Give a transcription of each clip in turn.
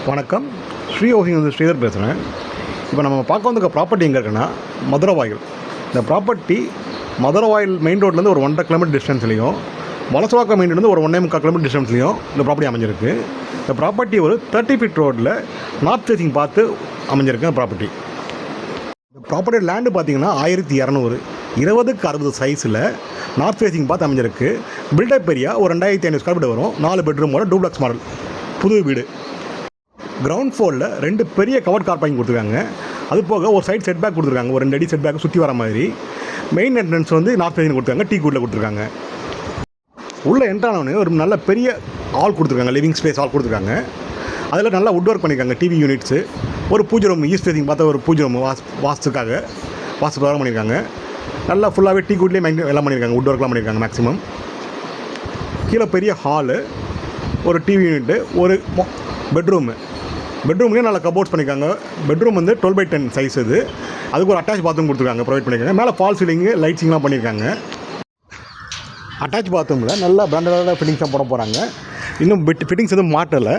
வணக்கம். ஸ்ரீ ஹவுசிங் வந்து ஸ்ரீதர் பேசுகிறேன். இப்போ நம்ம பார்க்க வந்திருக்க ப்ராப்பர்ட்டி எங்கே இருக்குன்னா மதுரவாயில். இந்த ப்ராப்பர்ட்டி மதுரவாயில் மெயின் ரோட்லேருந்து ஒரு 1.5 கிலோமீட்டர் டிஸ்டன்ஸ்லையும், வலசவாக்கம் மெயின் ரோட்லேருந்து ஒரு 1.25 கிலோமீட்டர் டிஸ்டன்ஸ்லையும் இந்த ப்ராப்பர்ட்டி அமைஞ்சிருக்கு. இந்த ப்ராப்பர்ட்டி ஒரு 30 ஃபீட் ரோட்டில் நார்த் ஃபேசிங் பார்த்து அமைஞ்சிருக்கு. இந்த ப்ராப்பர்ட்டி லேண்டு பார்த்தீங்கன்னா 1200 20x60 சைஸில் நார்த் ஃபேசிங் பார்த்து அமைஞ்சிருக்கு. பில்டப் ஏரியா ஒரு 2500 ஸ்கொயர் ஃபீட் வரும். 4 பெட்ரூமோட டூப்ளக்ஸ் மாடல் புது வீடு. கிரவுண்ட் ஃப்ளோரில் 2 பெரிய கவர்ட் கார் பார்க்கிங் கொடுத்துருக்காங்க. அது போக ஒரு சைட் செட் பேக் கொடுத்துருக்காங்க. ஒரு 2 அடி செட் பேக் சுற்றி வர மாதிரி. மெயின் என்ட்ரன்ஸ் வந்து நார்த் ஃபேசிங் கொடுத்துருக்காங்க. டீ கூட்டில் கொடுத்துருக்காங்க. உள்ளே என்ட்ரானோடனே ஒரு நல்ல பெரிய ஹால் கொடுத்துருக்காங்க. லிவிங் ஸ்பேஸ் ஹால் கொடுத்துருக்காங்க. அதில் நல்லா வுட் ஒர்க் பண்ணியிருக்காங்க. டிவி யூனிட்ஸு, ஒரு பூஜை ரூம், ஈஸ்ட் ஃபேசிங் பார்த்தா ஒரு பூஜை ரூம் வாஸ்து பிரகாரம் பண்ணியிருக்காங்க. நல்லா ஃபுல்லாகவே டீ கூட்லேயே எல்லாம் பண்ணியிருக்காங்க. வுட் ஒர்க்லாம் பண்ணியிருக்காங்க மேக்ஸிமம். கீழே பெரிய ஹாலு, ஒரு டிவி யூனிட்டு, ஒரு பெட்ரூம்லேயே நல்லா கபோர்ட்ஸ் பண்ணியிருக்காங்க. பெட்ரூம் வந்து 12x10 சைஸ். இது அதுக்கு ஒரு அட்டாச் பாத்ரூம் கொடுத்துருக்காங்க, ப்ரொவைட் பண்ணியிருக்காங்க. மேலே ஃபால் சீலிங்கு, லைட்ஸிங்லாம் பண்ணியிருக்காங்க. அட்டாச் பாத்ரூமில் நல்லா பிராண்டடாக ஃபிட்டிங்ஸாக போட போகிறாங்க. இன்னும் ஃபிட்டிங்ஸ் எதுவும் மாட்டலை.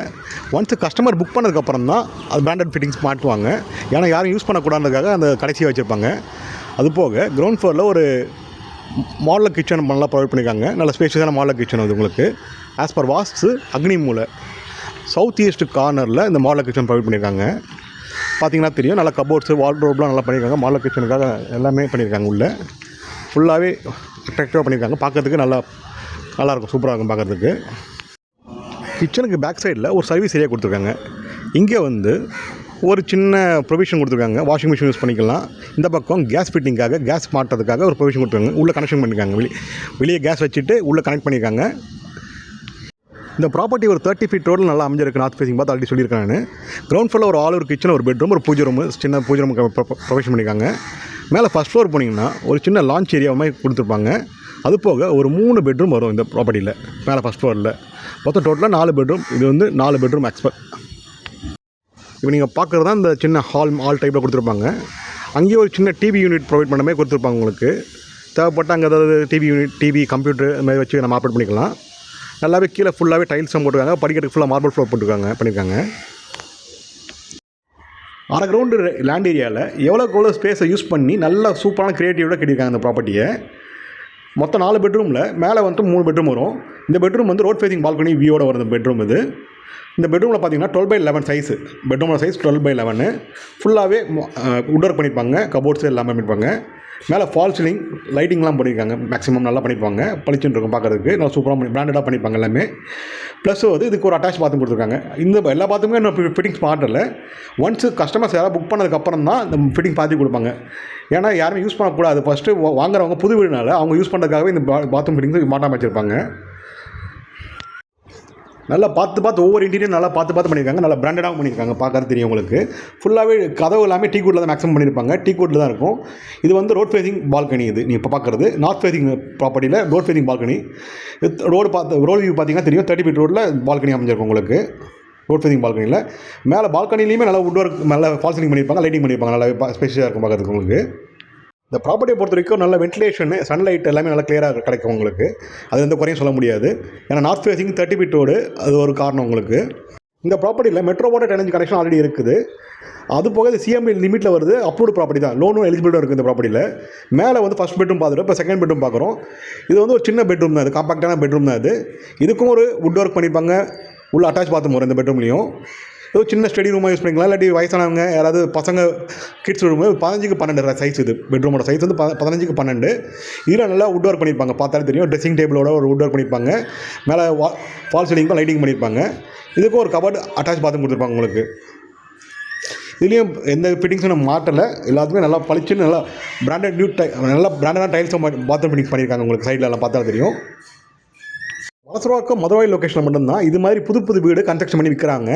ஒன்ஸ் கஸ்டமர் புக் பண்ணதுக்கப்புறம் தான் அது பிராண்டட் ஃபிட்டிங்ஸ் மாட்டுவாங்க. ஏன்னா யாரும் யூஸ் பண்ணக்கூடாதுக்காக அந்த கடைசியாக வச்சுருப்பாங்க. அது போக கிரவுண்ட் ஃப்ளோரில் ஒரு மாடலர் கிச்சன் நல்லா ப்ரொவைட் பண்ணியிருக்காங்க. நல்ல ஸ்பேஷியஸான மாடலர் கிச்சன் அது உங்களுக்கு. ஆஸ் பர் வாஸ்து அக்னி மூலை சவுத் ஈஸ்ட் கார்னரில் இந்த மாடலர் கிச்சன் ப்ரொவைட் பண்ணியிருக்காங்க. பார்த்தீங்கன்னா தெரியும். நல்லா கபோர்ட்ஸு, வால்ட்ரோப்லாம் நல்லா பண்ணியிருக்காங்க. மாடலர் கிச்சனுக்காக எல்லாமே பண்ணியிருக்காங்க. உள்ளே ஃபுல்லாகவே அட்ராக்டிவாக பண்ணியிருக்காங்க. பார்க்குறதுக்கு நல்லாயிருக்கும், சூப்பராக இருக்கும் பார்க்குறதுக்கு. கிச்சனுக்கு பேக் சைடில் ஒரு சர்வீஸ் ஏரியா கொடுத்துருக்காங்க. இங்கே வந்து ஒரு சின்ன ப்ரொவிஷன் கொடுத்துருக்காங்க. வாஷிங் மிஷின் யூஸ் பண்ணிக்கலாம். இந்த பக்கம் கேஸ் ஃபிட்டிங்காக, கேஸ் மாட்டுறதுக்காக ஒரு ப்ரொவிஷன் கொடுத்துருக்காங்க. உள்ளே கனெக்ஷன் பண்ணியிருக்காங்க. வெளியே கேஸ் வச்சுட்டு உள்ளே கனெக்ட் பண்ணியிருக்காங்க. இந்த ப்ராப்பர்ட்டி ஒரு 30 ஃபீட் ரோடில் நல்லா அமைஞ்சிருக்கு. நார்த் ஃபேசிங் பார்த்து ஆல்ரெடி சொல்லியிருக்கேன் நான். கிரவுண்ட் ஃப்ளோரில் ஒரு ஒரு கிச்சன், ஒரு பெட்ரூம், ஒரு பூஜை ரூம், சின்ன பூஜை ரூம் ப்ரொவிஷன் பண்ணியிருக்காங்க. மேலே ஃபஸ்ட் ஃப்ளோர் போனீங்கன்னா ஒரு சின்ன லான்ச் ஏரியா மாதிரி கொடுத்துருப்பாங்க. அது போக ஒரு 3 பெட்ரூம் வரும் இந்த ப்ராப்பர்ட்டியில். மேலே ஃபஸ்ட் ஃப்ளோரில் மொத்தம் டோட்டலாக 4 பெட்ரூம். இது வந்து 4 பெட்ரூம் எக்ஸ்பெக்ட். இப்போ நீங்கள் பார்க்குறது தான் இந்த சின்ன ஹால் டைப்பில் கொடுத்துருப்பாங்க. அங்கேயே ஒரு சின்ன டிவி யூனிட் ப்ரொவைட் பண்ண மாதிரி கொடுத்துருப்பாங்க. உங்களுக்கு தேவைப்பட்ட அங்கே ஏதாவது டிவி யூனிட், டிவி, கம்ப்யூட்டர் அது மாதிரி வச்சு நம்ம ஆப்ரேட் பண்ணிக்கலாம். நல்லாவே கீழே ஃபுல்லாகவே டைல்ஸும் போட்டுருக்காங்க. படிக்கிறதுக்கு ஃபுல்லாக மார்பிள் ஃப்ளோர் பண்ணியிருக்காங்க. அரை கிரவுண்டு லேண்ட் ஏரியாவில் எவ்வளோ ஸ்பேஸை யூஸ் பண்ணி நல்லா சூப்பரான க்ரியேட்டிவோட கட்டியிருக்காங்க இந்த ப்ராப்பர்ட்டியை. மொத்தம் 4 பெட்ரூமில் மேலே வந்துட்டு 3 பெட்ரூம் வரும். இந்த பெட்ரூம் வந்து ரோட் ஃபேசிங் பால்கனி வியூவோட வரும் பெட்ரூம் இது. இந்த பெட்ரூமில் பார்த்தீங்கன்னா 12x11 சைஸு. பெட்ரூமோட சைஸ் 12x11. ஃபுல்லாகவே வுட் ஒர்க் பண்ணியிருப்பாங்க. கபோர்ட்ஸ் எல்லாமே பண்ணியிருப்பாங்க. மேலே ஃபால் சீலிங், லைட்டிங்லாம் பண்ணியிருக்காங்க. மேக்ஸிமம் நல்லா பண்ணியிருப்பாங்க. பளிச்சுன்னு இருக்கும் பார்க்குறதுக்கு. நல்லா சூப்பராக பிராண்டடாக பண்ணியிருப்பாங்க எல்லாமே. ப்ளஸ் வந்து இதுக்கு ஒரு அட்டாச் பாத்ரூம் கொடுத்துருக்காங்க. இந்த எல்லா பாத்ரூமே இன்னும் ஃபிட்டிங்ஸ் மாட்டல. ஒன்ஸ் கஸ்டமர்ஸ் யாராவது புக் பண்ணதுக்கப்புறம் தான் இந்த ஃபிட்டிங் பார்த்து கொடுப்பாங்க. ஏன்னா யாருமே யூஸ் பண்ணக்கூடாது. ஃபஸ்ட்டு வாங்குறவங்க புது வீடுனால அவங்க யூஸ் பண்ணுறதுக்காகவே இந்த பாத்ரூம் ஃபிட்டிங்ஸ் மாட்டாமல் வச்சுருப்பாங்க. நல்லா பார்த்து ஒவ்வொரு இன்டீரியர் நல்லா பார்த்து பண்ணியிருக்காங்க. நல்லா பிராண்டடாகவும் பண்ணியிருக்காங்க. பார்க்கறது தெரியும் உங்களுக்கு. ஃபுல்லாகவே கதவு எல்லாமே டீ கூட்டில் தான் மேக்ஸிமம் பண்ணியிருப்பாங்க. டீ கூட்டில் தான் இருக்கும். இது வந்து ரோட் ஃபேசிங் பால்கனி. இது நீங்கள் இப்போ பார்க்குறது நார்த் ஃபேசிங் ப்ராப்பர்ட்டியில் road facing balcony. Road view பார்த்தீங்கன்னா தெரியும். 30 ஃபீட் ரோட்டில் பால்கனி அமைஞ்சிருக்கும் உங்களுக்கு. ரோட் ஃபேசிங் பால்கனியில் மேலே பால்கனிலையுமே நல்லா வுட் ஒர்க், நல்லா ஃபால் சீலிங் பண்ணியிருப்பாங்க. லைட்டிங் பண்ணியிருப்பாங்க. நல்லா ஸ்பெஷலாக இருக்கும் பார்க்குறதுக்கு உங்களுக்கு. இந்த ப்ராப்பர்ட்டியை பொறுத்த வரைக்கும் நல்ல வென்டிலேஷனு, சன்லைட் எல்லாமே நல்லா கிளியராக கிடைக்கும் உங்களுக்கு. அது எந்த குறையும் சொல்ல முடியாது. ஏன்னா நார்த் ஃபேசிங் 30 ஃபீட் ரோடு, அது ஒரு காரணம் உங்களுக்கு. இந்த ப்ராப்பர்ட்டியில் மெட்ரோவோட 10 கனெக்ஷன் ஆல்ரெடி இருக்குது. அது போக இது சிஎம்பி லிமிட்டில் வருது. அப்ரூவ்டு ப்ராப்பர்ட்டி தான். லோனும் எலிஜிபிளாக இருக்குது இந்த ப்ராப்பர்ட்டியில். மேலே வந்து ஃபஸ்ட் பெட்ரூம் பார்த்துட்டு இப்போ செகண்ட் பெட்ரூம் பார்க்குறோம். இது வந்து ஒரு சின்ன பெட்ரூம் தான். இது காம்பாக்டான பெட்ரூம் தான். இதுக்கும் ஒரு வுட் ஒர்க் பண்ணியிருப்பாங்க. உள்ள அட்டாச் பாத்ரூம் வரும் இந்த பெட்ரூம்லேயும். ஏதோ சின்ன ஸ்டடி ரூமாக யூஸ் பண்ணிக்கலாம். இல்லாட்டி வயசானவங்க யாராவது பசங்க கிட்ஸ் ரூம் 15x12 சைஸ். இது பெட்ரூமோட சைஸ் வந்து 15x12. இதில் நல்லா வுட் ஒர்க் பண்ணியிருப்பாங்க. பார்த்தாலே தெரியும். ட்ரெஸ்ஸிங் டேபிளோட ஒரு வுட் ஒர்க் பண்ணியிருப்பாங்க. மேலே ஃபால் சீலிங்கும் லைட்டிங் பண்ணியிருப்பாங்க. இதுக்கும் ஒரு கபர்ட் அட்டாச் பாத்ரூம் கொடுத்துருப்பாங்க உங்களுக்கு. இதுலேயும் எந்த ஃபிட்டிங்ஸும் நம்ம மாட்டலை. எல்லாத்துக்குமே நல்லா பளிச்சுன்னு நல்லா நல்லா பிராண்டடான டைல்ஸும் பாத்ரூம் ஃபிட்டிங்ஸ் பண்ணியிருக்காங்க உங்களுக்கு. சைடில் எல்லாம் பார்த்தாலே தெரியும். வலசவாக்கம் மதுரவாயில் லொக்கேஷனில் மட்டும்தான் இது மாதிரி புது வீடு கன்ஸ்ட்ரக்ஷன் பண்ணி விற்கிறாங்க.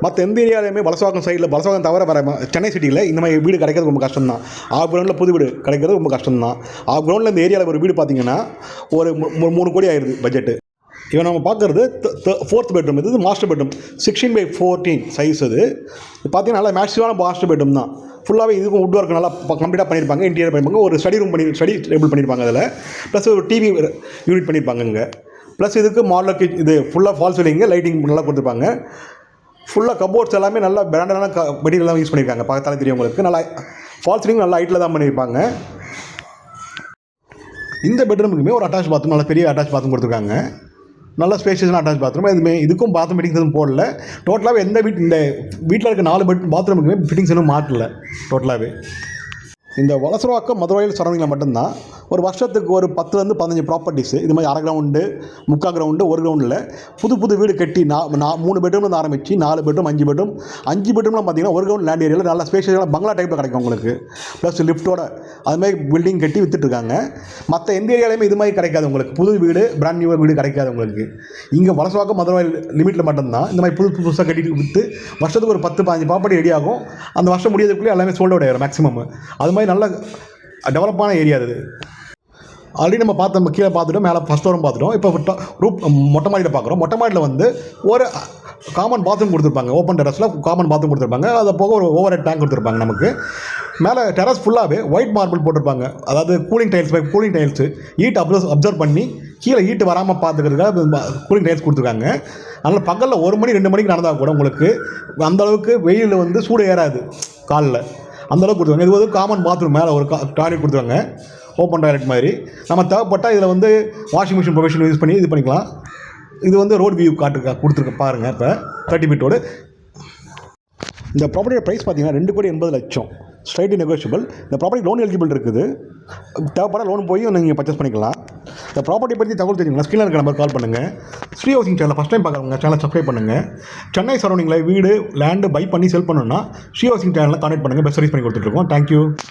மற்ற எந்த ஏரியாலையுமே வலசவாக்கம் சைடில், வலசவாக்கம் தவிர வர சென்னை சிட்டியில் இந்த மாதிரி வீடு கிடைக்கிறது ரொம்ப கஷ்டம் தான். ஆஃப் கிரவுண்டில் புது வீடு கிடைக்கிறது ரொம்ப கஷ்டம் தான். ஆஃப் கிரவுண்டில் இந்த ஏரியாவில் ஒரு வீடு பார்த்தீங்கன்னா ஒரு 3 கோடி ஆயிடுது பட்ஜெட்டு. இவன் நம்ம பார்க்குறது 4th பெட்ரூம். இது மாஸ்டர் பெட்ரூம் 16x14 சைஸ். அது பார்த்தீங்கன்னா நல்லா மேக்ஸிமான மாஸ்டர் பெட்ரூம் தான். ஃபுல்லாகவே இதுக்கும் வுட் ஒர்க் நல்லா கம்ப்ளீட்டாக பண்ணியிருப்பாங்க. இன்டீரியர் பண்ணியிருப்பாங்க. ஒரு ஸ்டடி டேபிள் பண்ணியிருப்பாங்க. அதில் ப்ளஸ் ஒரு டிவி யூனிட் பண்ணியிருப்பாங்க இங்கே. ப்ளஸ் இதுக்கு மாடலர் இது ஃபுல்லாக ஃபால் சீலிங்கு, லைட்டிங் நல்லா கொடுத்துருப்பாங்க. ஃபுல்லாக கபோர்ட்ஸ் எல்லாமே நல்லா பிராண்டடான மெட்டீரியல் யூஸ் பண்ணியிருக்காங்க. பார்த்தாலே தெரியும் உங்களுக்கு. நல்லா ஃபால் சீலிங் நல்லா ஹைட்டில் தான் பண்ணியிருப்பாங்க. இந்த பெட்ரூமுக்குமே ஒரு அட்டாச் பாத்ரூம், நல்ல பெரிய அட்டாச் பாத்ரூம் கொடுத்துருக்காங்க. நல்ல ஸ்பேஷியஸான அட்டாச் பாத்ரூம். இதுக்கும் பாத்ரூம் ஃபிட்டிங்ஸ் எதுவும் போடல. டோட்டலாகவே இந்த இந்த வீட்டில் இருக்க 4 பாத்ரூமுக்குமே ஃபிட்டிங்ஸ் எதுவும் மாட்டல டோட்டலாகவே. இந்த வலசரவாக்கம் மதுரையில் சரௌண்டிங்கில் மட்டும்தான் ஒரு வருஷத்துக்கு ஒரு 10லேருந்து 15 ப்ராப்பர்ட்டிஸு இது மாதிரி 1/2 கிரவுண்டு, 3/4 கிரவுண்டு, 1 கிரவுண்டில் புது வீடு கட்டி 3 பெட்ரூம்லேருந்து ஆரம்பித்து 4 பெட்ரூம், 5 பெட்ரூம், 5 பெட்ரூம்லாம் பார்த்தீங்கன்னா 1 கிரவுண்ட் லேண்ட் ஏரியாவில் நல்லா ஸ்பேஷியஸான பங்களா டைப்பில் கிடைக்கும் உங்களுக்கு. ப்ளஸ் லிஃப்ட்டோட அதுமாதிரி பில்டிங் கட்டி விற்றுட்ருக்காங்க. மற்ற எந்த ஏரியாலையுமே இது மாதிரி கிடைக்காது உங்களுக்கு. புது வீடு, பிராண்ட் நியூ வீடு கிடைக்காது உங்களுக்கு. இங்கே வலசரவாக்கம் மதுரை லிமிட்டில் மட்டும்தான் இந்த மாதிரி புதுசாக கட்டிட்டு விற்று வருஷத்துக்கு ஒரு 10-15 ப்ராப்பர்ட்டி ரெடி ஆகும். அந்த வருஷம் முடியறதுக்குள்ளே எல்லாமே சோல்ட் அவுட் ஆகிடும் மேக்ஸிமம். அது மாதிரி நல்ல டெவலப்பான ஏரியா அது. ஆல்ரெடி நம்ம கீழே பார்த்துட்டோம், மேலே ஃபஸ்ட் ஃப்ளோரும் பார்த்துட்டோம். இப்போ மொட்டை மாடியில் பார்க்குறோம். மொட்டை மாடியில் வந்து ஒரு காமன் பாத்ரூம் கொடுத்துருப்பாங்க. ஓப்பன் டெரஸில் காமன் பாத்ரூம் கொடுத்துருப்பாங்க. அதை போக ஒரு ஓவர் ஹெட் டேங்க் கொடுத்துருப்பாங்க நமக்கு. மேலே டெரஸ் ஃபுல்லாகவே ஒயிட் மார்பிள் போட்டிருப்பாங்க. அதாவது கூலிங் டைல்ஸு ஹீட் அப்சர்வ் பண்ணி கீழே ஹீட்டு வராமல் பார்த்துக்கிறதுக்காக கூலிங் டைல்ஸ் கொடுத்துருக்காங்க. அதனால் பகலில் 1 மணி 2 மணிக்கு நடந்தால் கூட உங்களுக்கு அந்தளவுக்கு வெயில் வந்து சூடு ஏறாது காலில். அந்தளவுக்கு கொடுத்துருவாங்க. இது வந்து காமன் பாத்ரூம், மேலே ஒரு டாய்லெட் கொடுத்துருவாங்க, ஓப்பன் டாய்லெட் மாதிரி. நம்ம தேவைப்பட்டால் இதில் வந்து வாஷிங் மிஷின் ப்ரொவிஷன் யூஸ் பண்ணி இது பண்ணிக்கலாம். இது வந்து ரோட் வியூ கொடுத்துருக்க பாருங்கள். இப்போ 30 ஃபீட்டோடு இந்த ப்ராப்பர்ட்டியோட ப்ரைஸ் பார்த்தீங்கன்னா 2,80,00,000 ஸ்ட்ரைட் நெகோஷியபிள். இந்த ப்ராப்பர்ட்டி லோன் எலிஜிபிள் இருக்குது. தேவைப்பட லோன் போய் நீங்கள் பர்ச்சேஸ் பண்ணிக்கலாம். இந்த ப்ராப்பர்ட்டி பற்றி தகவல் தெரியுங்களா? ஸ்க்ரீனில் இருக்க நம்பர் கால் பண்ணுங்கள். Sri housing channel first time பார்க்குறவங்க சேனல் சப்ஸ்கிரைப் பண்ணுங்கள். சென்னை சரௌண்டிங்கில் வீடு லேண்டு பை பண்ணி செல் பண்ணணுன்னா ஸ்ரீ ஹவுசிங் சேனலில் கான்டெக்ட் பண்ணுங்கள். பெஸ்ட் சர்வீஸ் பண்ணி கொடுத்துட்ருக்கோம். தேங்க்யூ.